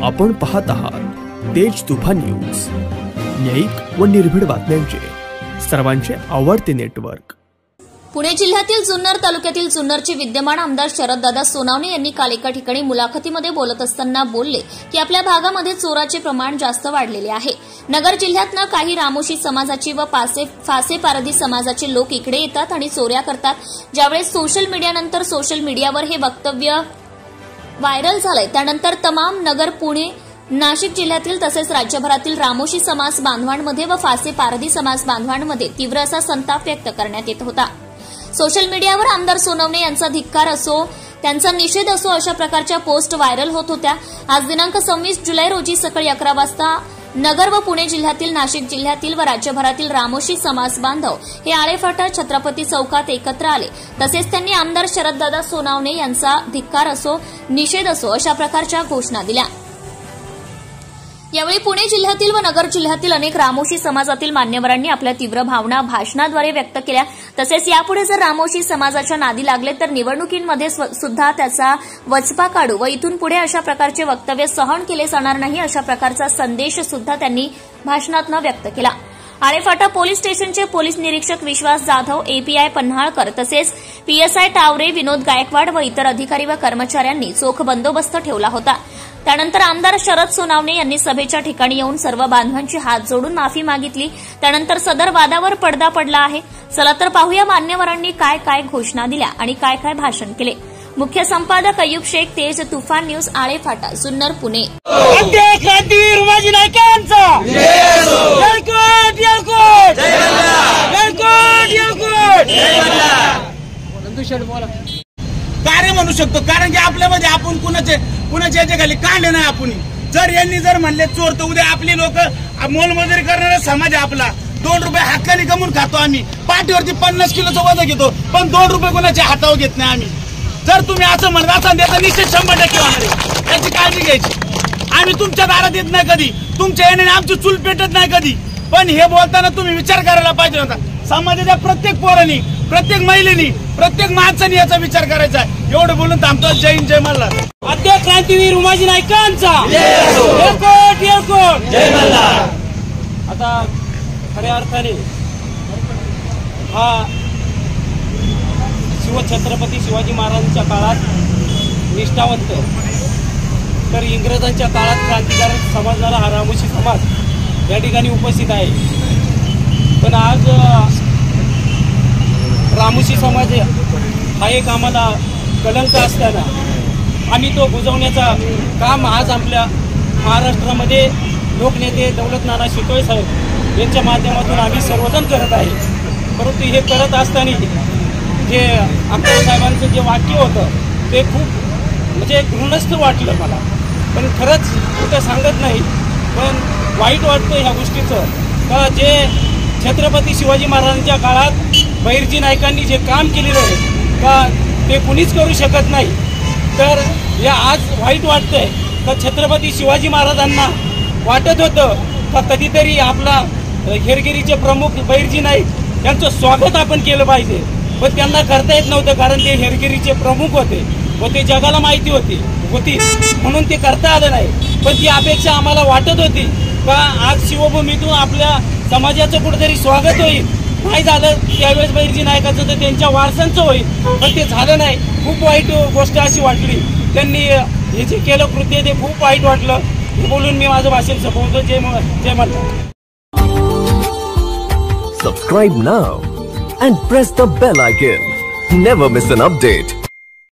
आपण पाहत आहात तेज तुफान न्यूज, न्यायिक व निर्भीड बातम्यांचे सर्वांचे आवडते नेटवर्क। पुणे जिल्ह्यातील जुन्नर तालुक्यातील जुन्नरचे विद्यमान आमदार शरददादा सोनावणे यांनी काल एका ठिकाणी मुलाखतीमध्ये बोलत असताना बोलले की आपल्या भागामध्ये चोराचे प्रमाण जास्त वाढलेले आहे। नगर जिल्ह्यातनं काही रामोशी समाजाची व फासे पारधी समाजाचे लोक इकडे येतात आणि चोऱ्या करतात। ज्यावेळेस सोशल मीडियानंतर सोशल मीडियावर हे वक्तव्य व्हायरल झालंय, त्यानंतर तमाम नगर, पुणे, नाशिक जिल्ह्यातील तसेच राज्यभरातील रामोशी समाज बांधवांमध्ये व फासे पारधी समाज बांधवांमध्ये तीव्र असा संताप व्यक्त करण्यात येत होता। सोशल मीडियावर आमदार सोनवणे यांचा धिक्कार असो, त्यांचा निषेध असो, अशा प्रकारच्या पोस्ट व्हायरल होत होत्या। आज दिनांक 26 जुलै रोजी सकाळी 11 वाजता नगर व पुणे जिल्ह्यातील, नाशिक जिल्ह्यातील व राज्यभरातील रामोशी समाज बांधव हे आळेफाटा छत्रपती चौकात एकत्र आले। तसेच त्यांनी आमदार शरददादा सोनावणे यांचा धिक्कार असो, निषेध असो अशा प्रकारच्या घोषणा दिल्या। यावेळी पुणे जिल्ह्यातील व नगर जिल्ह्यातील अनेक रामोशी समाजातील मान्यवरांनी आपल्या तीव्र भावना भाषणाद्वारे व्यक्त केल्या। तसेच यापुढे जर रामोशी समाजाच्या नादी लागले तर निवडणुकींमध्ये सुद्धा त्याचा वचपा काढू व इथून पुढे अशा प्रकारचे वक्तव्य सहन केले जाणार नाही, अशा प्रकारचा संदेश सुद्धा त्यांनी भाषणातून व्यक्त केला। आळेफाटा पोलीस स्टेशनचे पोलीस निरीक्षक विश्वास जाधव, एपीआय पन्हाळकर तसेच पीएसआय टावरे, विनोद गायकवाड व इतर अधिकारी व कर्मचाऱ्यांनी चोख बंदोबस्त ठेवला होता। त्यानंतर आमदार शरद सोनावणे यांनी सभेच्या ठिकाणी येऊन सर्व बांधवांची हात जोडून माफी मागितली। त्यानंतर सदर वादावर पडदा पडला आहे। चला तर पाहूया मान्यवरांनी काय काय घोषणा दिल्या आणि काय काय भाषण केले। मुख्य संपादक अय्यूब शेख, तेज तुफान न्यूज, आळेफाटा, जुन्नर, पुणे। क्रांतीवीर उमाजी नाईकांचा कार्य म्हणू शकतो, कारण की आपल्यामध्ये आपण कुणाच्या खाली कांडे नाही। आपण जर म्हणले चोर तर उद्या आपली लोक मोलमजुरी करणारा समाज आहे आपला। 2 रुपये हक्काने कमवून खातो आम्ही, पाठीवरती 50 किलोचं वजन घेतो, पण 2 रुपये कोणाच्या हातावर घेत नाही आम्ही। जर तुम्ही असं म्हणत असाल त्याचा निश्चित 100% होणार आहे, त्याची काळजी घ्यायची। आम्ही तुमच्या दारात येत नाही कधी, तुमच्या येण्याने आमची चूल पेटत नाही कधी, पण हे बोलताना तुम्ही विचार करायला पाहिजे होता। समाजाच्या प्रत्येक पोरांनी, प्रत्येक महिलेनी, प्रत्येक माणसाने याचा विचार करायचा आहे। एवढं बोलून थांबतो। जय हिंद, जय मल्हार। अध्यक्ष क्रांतीवीर उमाजी नाईकांचा जय मल्हार। आता खऱ्या अर्थाने हा छत्रपती शिवाजी महाराजांच्या काळात निष्ठावंत, तर इंग्रजांच्या काळात क्रांतिकारक समजणारा हा रामोशी समाज या ठिकाणी उपस्थित आहे। पण आज रामोशी समाज हा एक आम्हाला कलंक असताना आम्ही तो बुजवण्याचा काम आज आपल्या महाराष्ट्रामध्ये लोकनेते दौलत नाना शितोळे साहेब यांच्या माध्यमातून आम्ही सर्वजण करत आहे। परंतु हे करत असताना जे अक्कल साहेबांचं जे वाक्य होतं ते खूप म्हणजे घृणस्थ वाटलं मला, पण खरंच कुठं सांगत नाही, पण वाईट वाटतं ह्या गोष्टीचं का जे छत्रपती शिवाजी महाराजांच्या काळात बहिर्जी नाईकांनी जे काम केलेलं आहे का ते कुणीच करू शकत नाही। तर या आज वाईट वाटतंय का छत्रपती शिवाजी महाराजांना वाटत होतं का कधीतरी आपला हेरगिरीचे प्रमुख बहिर्जी नाईक यांचं स्वागत आपण केलं पाहिजे, पण त्यांना करता येत नव्हतं, कारण ते हेरगिरीचे प्रमुख होते व ते जगाला माहिती होती म्हणून ते करता आलं नाही। पण ती अपेक्षा आम्हाला वाटत होती का आज शिवभूमीतून आपल्या समाजाचं कुठेतरी स्वागत होईल। नाही झालं त्यावेळेस बहिर्जी नायकाचं तर त्यांच्या वारसांचं होईल, पण ते झालं नाही। खूप वाईट गोष्ट अशी वाटली, त्यांनी हे जे केलं कृत्य ते खूप वाईट वाटलं। हे बोलून मी माझं भाषण संपवतो। जय Malhar. Subscribe now and press the bell icon. Never miss an update.